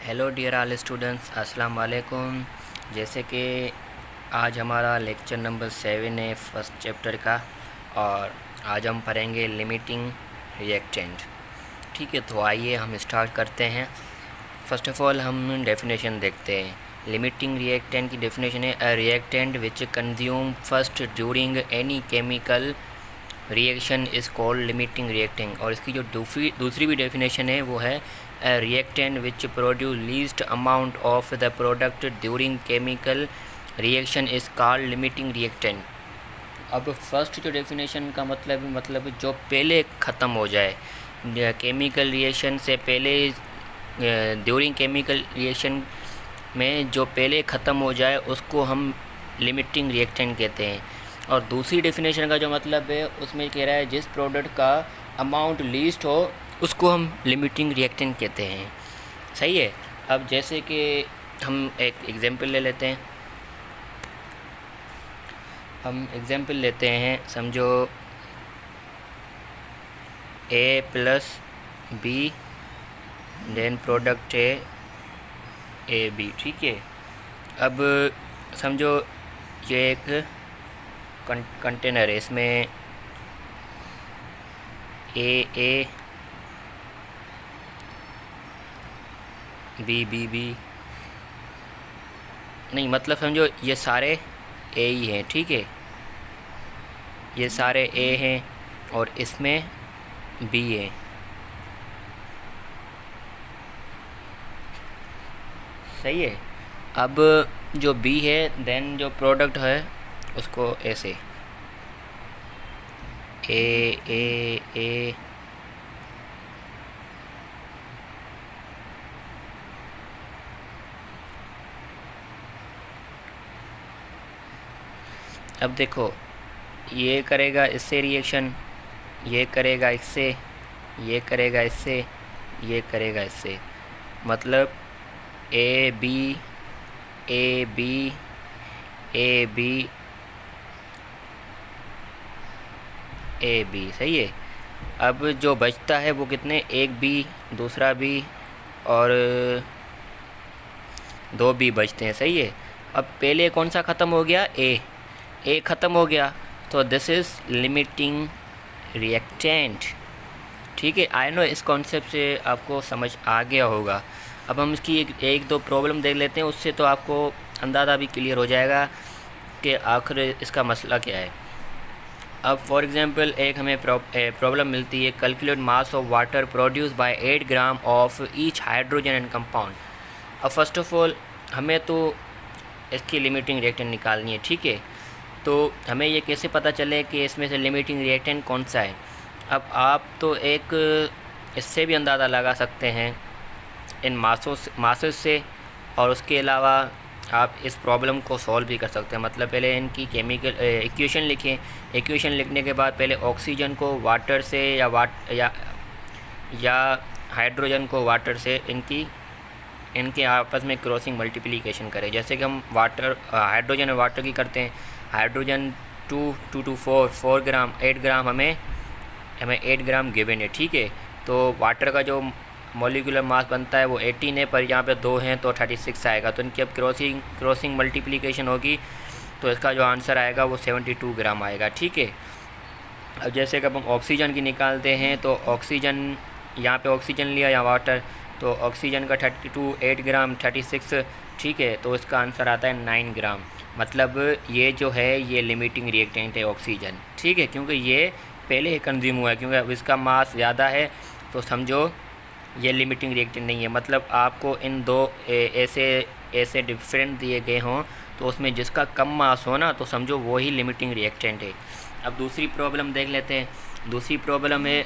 Hello dear all students, अस्सलाम वालेकुम। जैसे कि आज हमारा लेक्चर नंबर 7 है फर्स्ट चैप्टर का, और आज हम पढ़ेंगे लिमिटिंग रिएक्टेंट। ठीक है, तो आइए हम स्टार्ट करते हैं। फ़र्स्ट ऑफ़ ऑल हम डेफिनेशन देखते हैं। लिमिटिंग रिएक्टेंट की डेफिनेशन है a reactant which consume first during any chemical reaction is called limiting reactant. और इसकी जो दूसरी भी डेफिनेशन है वो है reactant which produce least amount of the product during chemical reaction is called limiting reactant. अब फर्स्ट जो डेफिनेशन का मतलब जो पहले ख़त्म हो जाए, केमिकल रिएक्शन से पहले, ड्यूरिंग केमिकल रिएक्शन में जो पहले ख़त्म हो जाए उसको हम लिमिटिंग रिएक्टेंट कहते हैं। और दूसरी डेफिनेशन का जो मतलब है उसमें कह रहा है जिस प्रोडक्ट का अमाउंट लीस्ट हो उसको हम लिमिटिंग रिएक्टेंट कहते हैं। सही है। अब जैसे कि हम एक एग्जांपल ले लेते हैं। हम एग्जांपल लेते हैं, समझो A plus B then product है ए बी। ठीक है। अब समझो ये एक कंटेनर है, इसमें ए बी नहीं, मतलब समझो ये सारे ए ही हैं। ठीक है, ये सारे ए हैं और इसमें बी है। सही है। अब जो बी है देन जो प्रोडक्ट है उसको ऐसे ए। अब देखो, ये करेगा इससे रिएक्शन, ये करेगा इससे, ये करेगा इससे, ये करेगा इससे। मतलब A B A B A B A B. सही है। अब जो बचता है वो कितने, एक बी, दूसरा बी और दो बी बचते हैं। सही है। अब पहले कौन सा ख़त्म हो गया, ए ख़त्म हो गया, तो दिस इज़ लिमिटिंग रिएक्टेंट। ठीक है। आई नो इस कॉन्सेप्ट से आपको समझ आ गया होगा। अब हम इसकी एक दो प्रॉब्लम देख लेते हैं, उससे तो आपको अंदाज़ा भी क्लियर हो जाएगा कि आखिर इसका मसला क्या है। अब फॉर एग्जांपल एक हमें प्रॉब्लम मिलती है, calculate mass of water produce by 8 gram of each hydrogen and compound. अब फर्स्ट ऑफ ऑल हमें तो इसकी लिमिटिंग रिएक्टेंट निकालनी है। ठीक है, तो हमें ये कैसे पता चले कि इसमें से लिमिटिंग रिएक्टेंट कौन सा है। अब आप तो एक इससे भी अंदाज़ा लगा सकते हैं इन मासेस से, और उसके अलावा आप इस प्रॉब्लम को सॉल्व भी कर सकते हैं। मतलब पहले इनकी केमिकल इक्वेशन लिखें। इक्वेशन लिखने के बाद पहले ऑक्सीजन को वाटर से या हाइड्रोजन को वाटर से इनके आपस में क्रॉसिंग मल्टीप्लिकेशन करें। जैसे कि हम हाइड्रोजन और वाटर की करते हैं। हाइड्रोजन 4 ग्राम, 8 ग्राम हमें 8 ग्राम गिवन है। ठीक है, तो वाटर का जो मॉलिक्यूलर मास बनता है वो 18 है, पर यहाँ पे 2 हैं तो 36 आएगा। तो इनकी अब क्रॉसिंग मल्टीप्लिकेशन होगी तो इसका जो आंसर आएगा वो 72 ग्राम आएगा। ठीक है। अब जैसे कि अब हम ऑक्सीजन की निकालते हैं, तो ऑक्सीजन, यहाँ पे ऑक्सीजन लिया या वाटर, तो ऑक्सीजन का 32, 8 ग्राम 36। ठीक है, तो इसका आंसर आता है 9 ग्राम। मतलब ये जो है ये लिमिटिंग रिएक्टेंट है ऑक्सीजन। ठीक है, क्योंकि ये पहले ही कंज्यूम हुआ है, क्योंकि अब इसका मास ज़्यादा है, तो समझो ये लिमिटिंग रिएक्टेंट नहीं है। मतलब आपको इन दो ऐसे डिफरेंट दिए गए हों तो उसमें जिसका कम मास हो ना, तो समझो वो ही लिमिटिंग रिएक्टेंट है। अब दूसरी प्रॉब्लम देख लेते हैं। दूसरी प्रॉब्लम है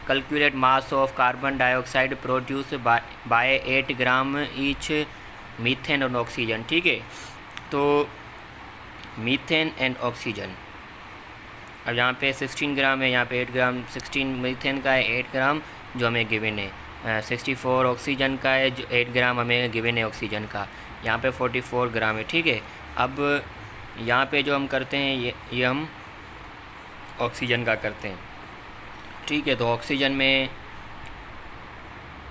calculate mass of carbon dioxide produce by 8 gram each methane और ऑक्सीजन। ठीक है, तो मीथेन एंड ऑक्सीजन, अब यहाँ पे 16 ग्राम है, यहाँ पे 8 ग्राम। 16 मीथेन का है, 8 ग्राम जो हमें गिवन है। 64 ऑक्सीजन का है, जो 8 ग्राम हमें गिवन है ऑक्सीजन का। यहाँ पे 44 ग्राम है। ठीक है। अब यहाँ पे जो हम करते हैं ये हम ऑक्सीजन का करते हैं। ठीक है, तो ऑक्सीजन में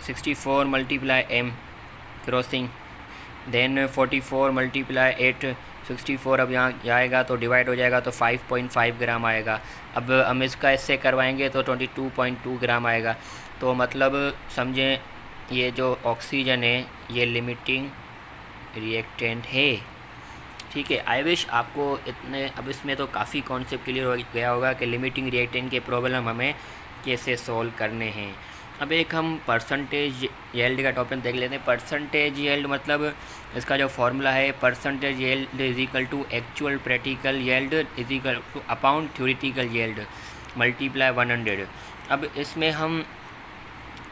64 multiply m, crossing. Then 44 multiply 8 64, अब यहाँ जाएगा तो डिवाइड हो जाएगा तो 5.5 ग्राम आएगा। अब हम इसका इससे करवाएंगे तो 22.2 ग्राम आएगा। तो मतलब समझें ये जो ऑक्सीजन है ये लिमिटिंग रिएक्टेंट है। ठीक है, आई विश आपको इतने, अब इसमें तो काफ़ी कॉन्सेप्ट क्लियर हो गया होगा कि लिमिटिंग रिएक्टेंट के प्रॉब्लम हमें कैसे सॉल्व करने हैं। अब एक हम परसेंटेज यील्ड का टॉपिक देख लेते हैं। परसेंटेज यील्ड मतलब इसका जो फॉर्मूला है, percentage yield is equal to actual practical yield is equal to upon theoretical yield multiply 100। अब इसमें हम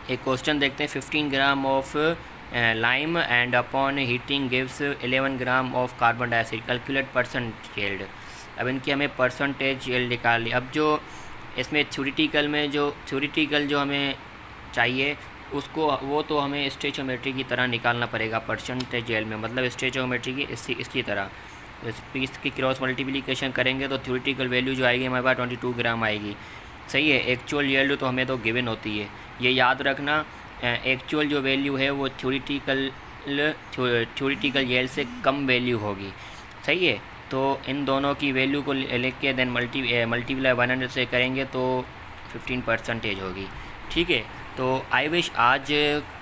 एक क्वेश्चन देखते हैं। 15 gram of lime and upon heating gives 11 gram of carbon dioxide, calculate percent yield. अब इनकी हमें परसेंटेज यील्ड निकालनी। अब जो इसमें थ्योरेटिकल जो हमें चाहिए उसको, वो तो हमें स्टोइचियोमेट्री की तरह निकालना पड़ेगा परसेंटेज यील्ड में, मतलब स्टोइचियोमेट्री की इसकी तरह। इसकी क्रॉस मल्टीप्लिकेशन करेंगे तो थ्योरेटिकल वैल्यू जो आएगी हमारे पास 22 ग्राम आएगी। सही है, एक्चुअल यील्ड तो हमें तो गिवन होती है, ये याद रखना। एक्चुअल जो वैल्यू है वो थ्योरेटिकल यील्ड से कम वैल्यू होगी। सही है, तो इन दोनों की वैल्यू को लिख के देन मल्टीप्लाई 100 से करेंगे तो 15% होगी। ठीक है, तो आई विश आज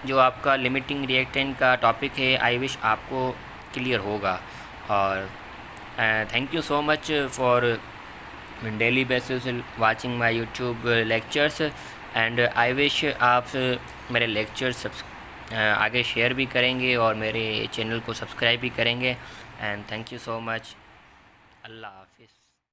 जो आपका लिमिटिंग रिएक्टेंट का टॉपिक है, आई विश आपको क्लियर होगा। और thank you so much for daily basis watching my YouTube lectures, and I wish आप मेरे लेक्चर्स आगे शेयर भी करेंगे और मेरे चैनल को सब्सक्राइब भी करेंगे। And thank you so much. Allah.